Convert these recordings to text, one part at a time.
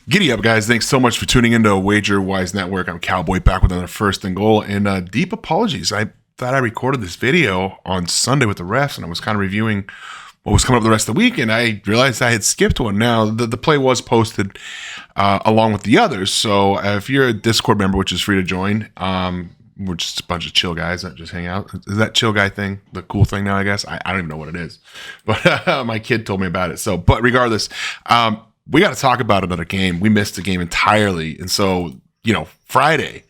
Giddy up, guys. Thanks so much for tuning into Wager Wise Network. I'm Cowboy back with another first and goal. And deep apologies. I thought I recorded this video on Sunday with the refs, and I was kind of reviewing what was coming up the rest of the week, and I realized I had skipped one. Now, the play was posted along with the others, so if you're a Discord member, which is free to join, we're just a bunch of chill guys that just hang out. Is that chill guy thing the cool thing now, I guess? I don't even know what it is, but my kid told me about it. So, but regardless, we got to talk about another game. We missed the game entirely. And so, Friday,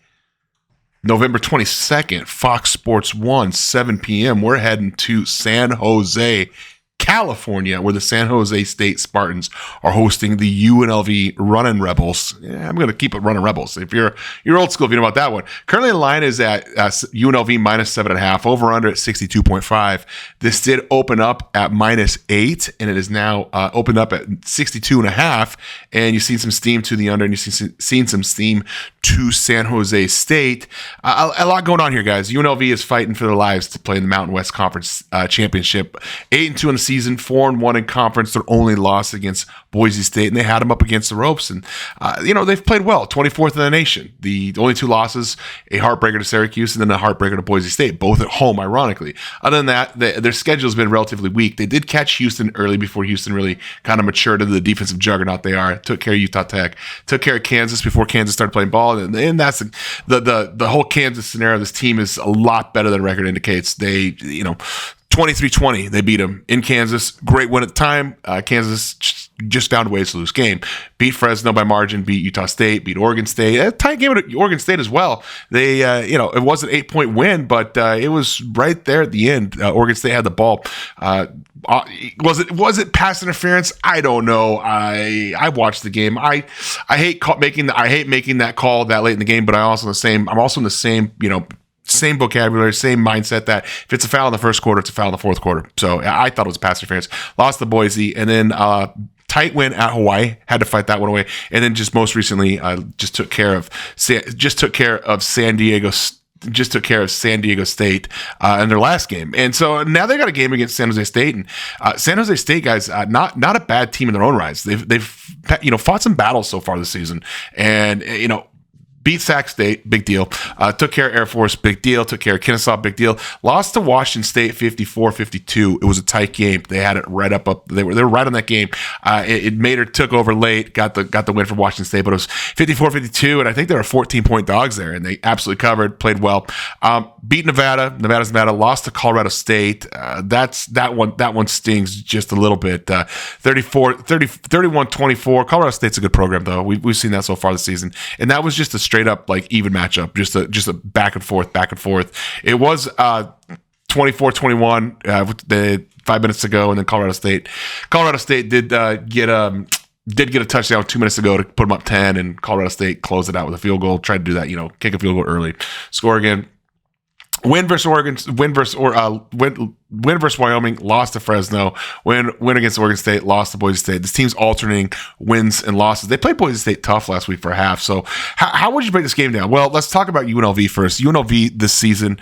November 22nd, Fox Sports 1, 7 p.m., we're heading to San Jose, California, where the San Jose State Spartans are hosting the UNLV Runnin' Rebels. Yeah, I'm going to keep it Runnin' Rebels. If you're old school, if you know about that one. Currently, the line is at UNLV minus 7.5, over under at 62.5. This did open up at minus 8, and it is now opened up at 62.5. And you've seen some steam to the under, and you've seen some steam to San Jose State. A lot going on here, guys. UNLV is fighting for their lives to play in the Mountain West Conference Championship. 8-2 in the season, 4-1 in conference. Their only loss against Boise State, and they had them up against the ropes. And they've played well. 24th in the nation. The only two losses: a heartbreaker to Syracuse, and then a heartbreaker to Boise State, both at home. Ironically, other than that, their schedule has been relatively weak. They did catch Houston early before Houston really kind of matured into the defensive juggernaut they are. Took care of Utah Tech. Took care of Kansas before Kansas started playing ball. And that's the whole Kansas scenario. This team is a lot better than record indicates. They 23-20, they beat them in Kansas. Great win at the time. Kansas just found ways to lose game. Beat Fresno by margin, beat Utah State, beat Oregon State. A tight game at Oregon State as well. They, it was an 8-point win, but it was right there at the end. Oregon State had the ball. Was it pass interference? I don't know. I watched the game. I hate making that call that late in the game, but I'm also in the same vocabulary, same mindset that if it's a foul in the first quarter, it's a foul in the fourth quarter. So I thought it was pass interference. Lost to Boise, and then tight win at Hawaii. Had to fight that one away, and then just most recently, just took care of San Diego State in their last game. And so now they got a game against San Jose State, and San Jose State guys, not a bad team in their own rights. They've fought some battles so far this season, and beat Sac State, big deal. Took care of Air Force, big deal. Took care of Kennesaw, big deal. Lost to Washington State 54-52. It was a tight game. They had it right up. They were right on that game. Mater took over late, got the win for Washington State, but it was 54-52, and I think they were 14-point dogs there, and they absolutely covered, played well. Beat Nevada. Nevada. Lost to Colorado State. That one stings just a little bit. 31-24. Colorado State's a good program though. We've seen that so far this season, and that was just a straight up even matchup, just a back and forth. It was 24-21 5 minutes ago, and then Colorado State did get a touchdown 2 minutes ago to put them up 10, and Colorado State closed it out with a field goal. Tried to do that, kick a field goal early, score again. Win versus Oregon. Win versus Wyoming. Lost to Fresno. Win against Oregon State. Lost to Boise State. This team's alternating wins and losses. They played Boise State tough last week for a half. So how would you break this game down? Well, let's talk about UNLV first. UNLV this season,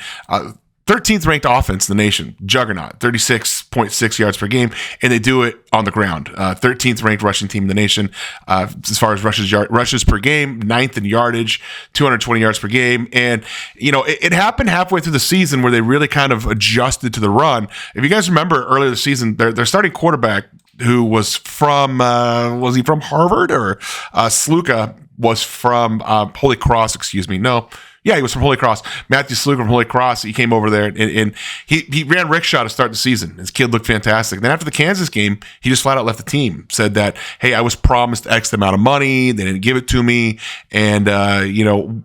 13th ranked offense in the nation, juggernaut, 36.6 yards per game, and they do it on the ground. 13th ranked rushing team in the nation as far as rushes per game, 9th in yardage, 220 yards per game. And, it happened halfway through the season where they really kind of adjusted to the run. If you guys remember earlier this season, their starting quarterback, who was from, was he from Harvard, or Sluka was from Holy Cross, excuse me. No. Yeah, he was from Holy Cross. Matthew Sluga from Holy Cross. He came over there and he ran rickshaw to start the season. His kid looked fantastic. Then after the Kansas game, he just flat out left the team. Said that, hey, I was promised X amount of money. They didn't give it to me. And,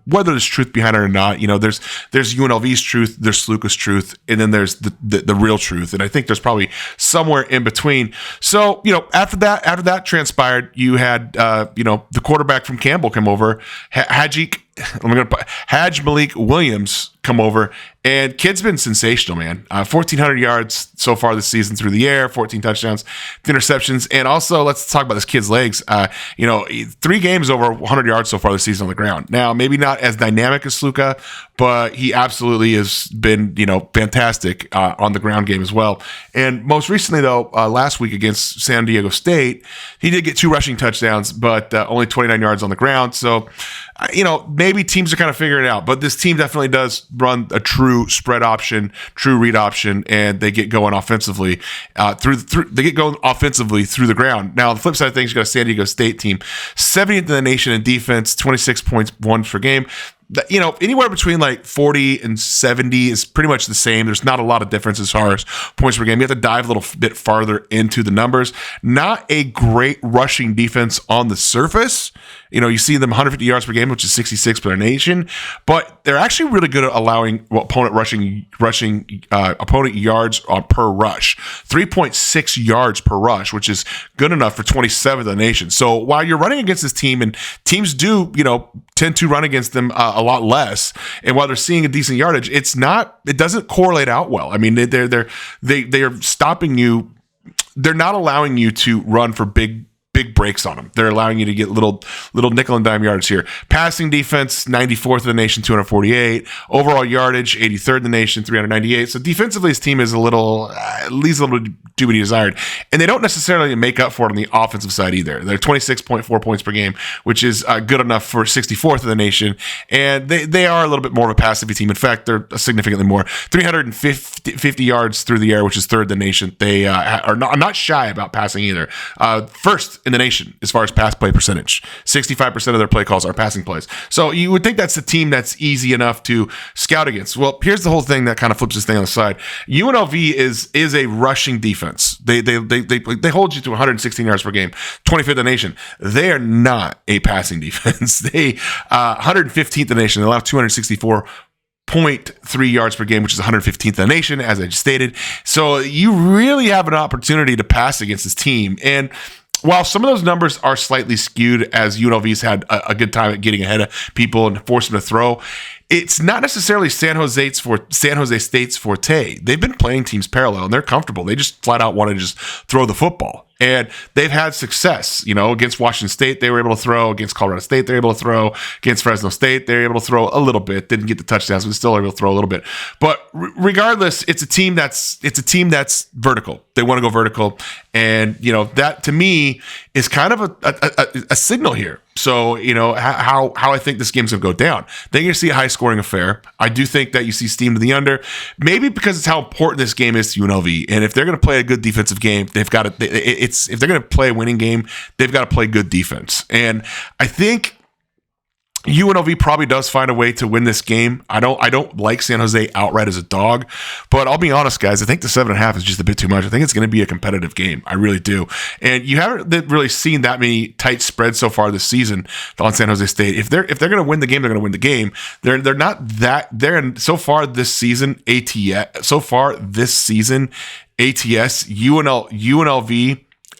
whether there's truth behind it or not, there's UNLV's truth, there's Sluka's truth, and then there's the real truth. And I think there's probably somewhere in between. So, after that transpired, you had, the quarterback from Campbell come over, Hajj Malik Williams come over. And kid's been sensational, man. 1,400 yards so far this season through the air, 14 touchdowns, interceptions. And also, let's talk about this kid's legs. 3 games over 100 yards so far this season on the ground. Now, maybe not as dynamic as Sluka, but he absolutely has been, fantastic on the ground game as well. And most recently, though, last week against San Diego State, he did get 2 rushing touchdowns, but only 29 yards on the ground. So, maybe teams are kind of figuring it out. But this team definitely does run a true spread option, true read option, and they get going offensively through the ground. Now, on the flip side of things, you got a San Diego State team, 70th in the nation in defense, 26.1 per game. Anywhere between like 40 and 70 is pretty much the same. There's not a lot of difference as far as points per game. You have to dive a little bit farther into the numbers. Not a great rushing defense on the surface. You see them 150 yards per game, which is 66th per nation, but they're actually really good at allowing opponent opponent yards per rush. 3.6 yards per rush, which is good enough for 27th in the nation. So while you're running against this team, and teams do, tend to run against them a lot less, and while they're seeing a decent yardage, it doesn't correlate out well. I mean, they're stopping you. They're not allowing you to run for big breaks on them. They're allowing you to get little nickel and dime yards here. Passing defense, 94th in the nation, 248. Overall yardage, 83rd in the nation, 398. So defensively, his team is leaves a little to be desired. And they don't necessarily make up for it on the offensive side either. They're 26.4 points per game, which is good enough for 64th in the nation. And they are a little bit more of a passive team. In fact, they're significantly more. 350 yards through the air, which is 3rd in the nation. They are not shy about passing either. First in the nation as far as pass play percentage. 65% of their play calls are passing plays. So you would think that's a team that's easy enough to scout against. Well, here's the whole thing that kind of flips this thing on the side. UNLV is a rushing defense. They hold you to 116 yards per game, 25th in the nation. They are not a passing defense. They 115th in the nation. They allow 264.3 yards per game, which is 115th in the nation, as I just stated. So you really have an opportunity to pass against this team. And while some of those numbers are slightly skewed, as UNLV's had a good time at getting ahead of people and force them to throw, it's not necessarily San Jose State's forte. They've been playing teams parallel, and they're comfortable. They just flat out want to just throw the football. And they've had success, against Washington State, they were able to throw. Against Colorado State, they were able to throw. Against Fresno State, they were able to throw a little bit. Didn't get the touchdowns, but still able to throw a little bit. But regardless, it's a team that's vertical. They want to go vertical, and that to me is kind of a signal here. So how I think this game's gonna go down. Then you're gonna see a high scoring affair. I do think that you see steam to the under, maybe because it's how important this game is to UNLV. And if they're gonna play a good defensive game, they've got to. If they're gonna play a winning game, they've got to play good defense. And I think UNLV probably does find a way to win this game. I don't like San Jose outright as a dog, but I'll be honest, guys. I think the 7.5 is just a bit too much. I think it's going to be a competitive game. I really do. And you haven't really seen that many tight spreads so far this season on San Jose State. If they're going to win the game, they're going to win the game. They're not that. So far this season, UNLV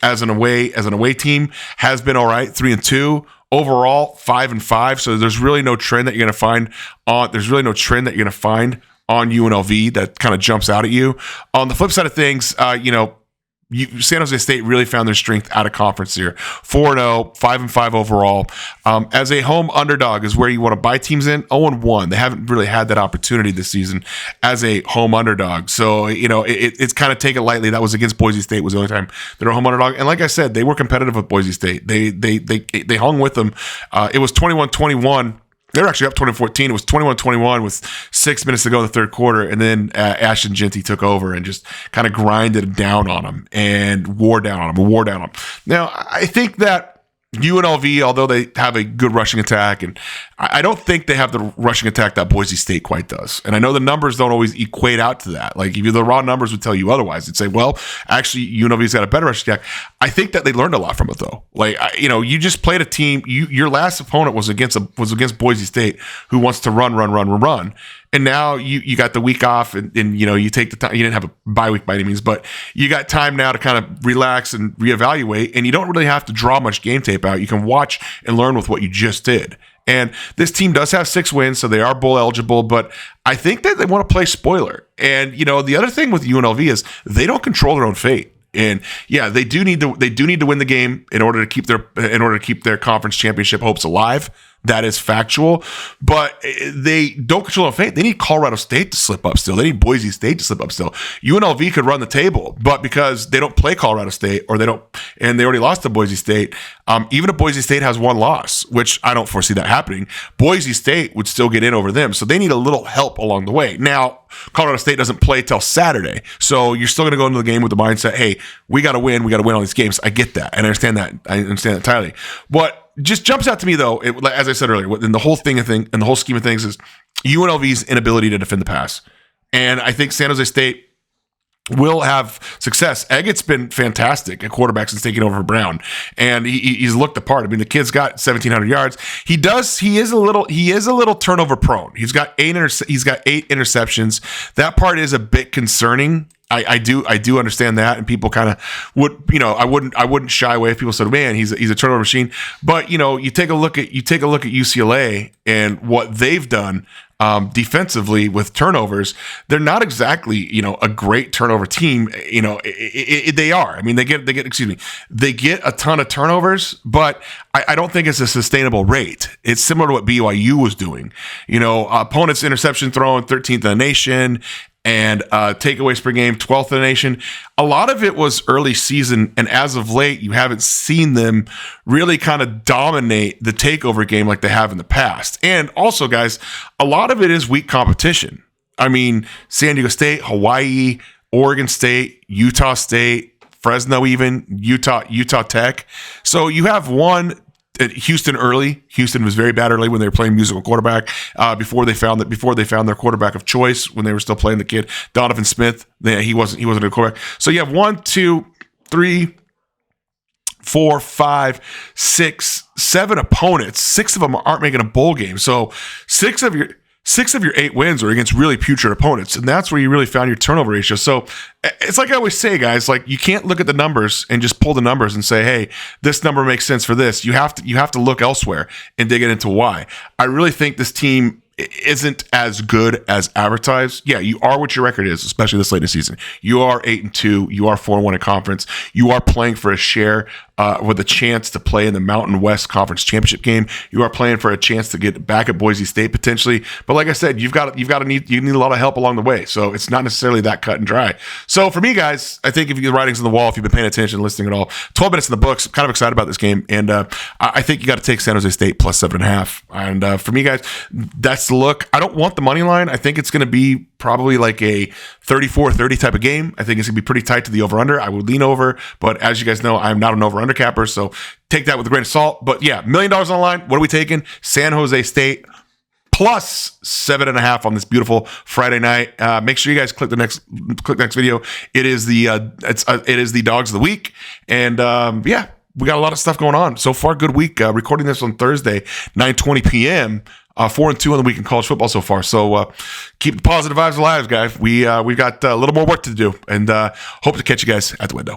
as an away team has been all right, 3-2. Overall, 5-5. So there's really no trend that you're going to find on. There's really no trend that you're going to find on UNLV that kind of jumps out at you. On the flip side of things, San Jose State really found their strength out of conference here. 4-0, 5-5 overall. As a home underdog is where you want to buy teams in. 0-1. They haven't really had that opportunity this season as a home underdog. So, it's kind of taken lightly. That was against Boise State was the only time they're a home underdog. And like I said, they were competitive with Boise State. They hung with them. It was 21-21. They were actually up 2014. It was 21-21 with 6 minutes to go in the third quarter. And then Ashton Genty took over and just kind of grinded down on them and wore down on them. Now, I think that UNLV, although they have a good rushing attack, and I don't think they have the rushing attack that Boise State quite does. And I know the numbers don't always equate out to that. Like, if the raw numbers would tell you otherwise. It'd say, well, actually, UNLV's got a better rushing attack. I think that they learned a lot from it, though. Like, you just played a team. Your last opponent was against Boise State, who wants to run. And now you got the week off, and you take the time. You didn't have a bye week by any means, but you got time now to kind of relax and reevaluate, and you don't really have to draw much game tape out. You can watch and learn with what you just did. And this team does have 6 wins, so they are bowl eligible, but I think that they want to play spoiler. And, the other thing with UNLV is they don't control their own fate. And yeah, they do need to win the game in order to keep their conference championship hopes alive. That is factual, but they don't control their fate. They need Colorado State to slip up still. They need Boise State to slip up still. UNLV could run the table, but because they don't play Colorado State and they already lost to Boise State, even if Boise State has 1 loss, which I don't foresee that happening, Boise State would still get in over them. So they need a little help along the way. Now, Colorado State doesn't play till Saturday. So you're still going to go into the game with the mindset, hey, we got to win. We got to win all these games. I get that. And I understand that. I understand that entirely. What just jumps out to me, though, as I said earlier, in the whole scheme of things is UNLV's inability to defend the pass. And I think San Jose State will have success. Eggett's been fantastic at quarterback since taking over for Brown, and he's looked the part. I mean, the kid's got 1,700 yards. He is a little turnover prone. He's got 8 interceptions. That part is a bit concerning. I do understand that, and people kind of would, I wouldn't shy away if people said, man, he's a turnover machine. But you take a look at UCLA and what they've done defensively with turnovers. They're not exactly a great turnover team. They are. I mean, they get a ton of turnovers, but I don't think it's a sustainable rate. It's similar to what BYU was doing. Opponents interception throwing 13th in the nation. And takeaways per game, 12th in the nation. A lot of it was early season, and as of late, you haven't seen them really kind of dominate the takeover game like they have in the past. And also, guys, a lot of it is weak competition. I mean, San Diego State, Hawaii, Oregon State, Utah State, Fresno, even Utah Tech. So you have Houston early. Houston was very bad early when they were playing musical quarterback. Before they found their quarterback of choice when they were still playing the kid Donovan Smith. He wasn't a quarterback. So you have 1, 2, 3, 4, 5, 6, 7 opponents. 6 of them aren't making a bowl game. So 6 of your 8 wins are against really putrid opponents, and that's where you really found your turnover ratio. So it's like I always say, guys, like you can't look at the numbers and just pull the numbers and say, hey, this number makes sense for this. You have to look elsewhere and dig it into why. I really think this team isn't as good as advertised. Yeah, you are what your record is, especially this late in the season. You are 8-2. You are 4-1 in conference. You are playing for a share with a chance to play in the Mountain West Conference Championship game. You are playing for a chance to get back at Boise State potentially. But like I said, you need a lot of help along the way. So it's not necessarily that cut and dry. So for me, guys, I think if the writing's on the wall, if you've been paying attention, listening at all, 12 minutes in the books. I'm kind of excited about this game, and I think you got to take San Jose State plus 7.5. And for me, guys, that's the look. I don't want the money line. I think it's going to be probably like a 34-30 type of game. I think it's going to be pretty tight to the over-under. I would lean over, but as you guys know, I'm not an over-under capper, so take that with a grain of salt. But yeah, $1 million on the line. What are we taking? San Jose State plus 7.5 on this beautiful Friday night. Make sure you guys click the next video. It is the dogs of the week, and yeah, we got a lot of stuff going on so far. Good week. Recording this on Thursday, 9:20 p.m. 4-2 on the week in college football so far. So keep the positive vibes alive, guys. We've got a little more work to do, and hope to catch you guys at the window.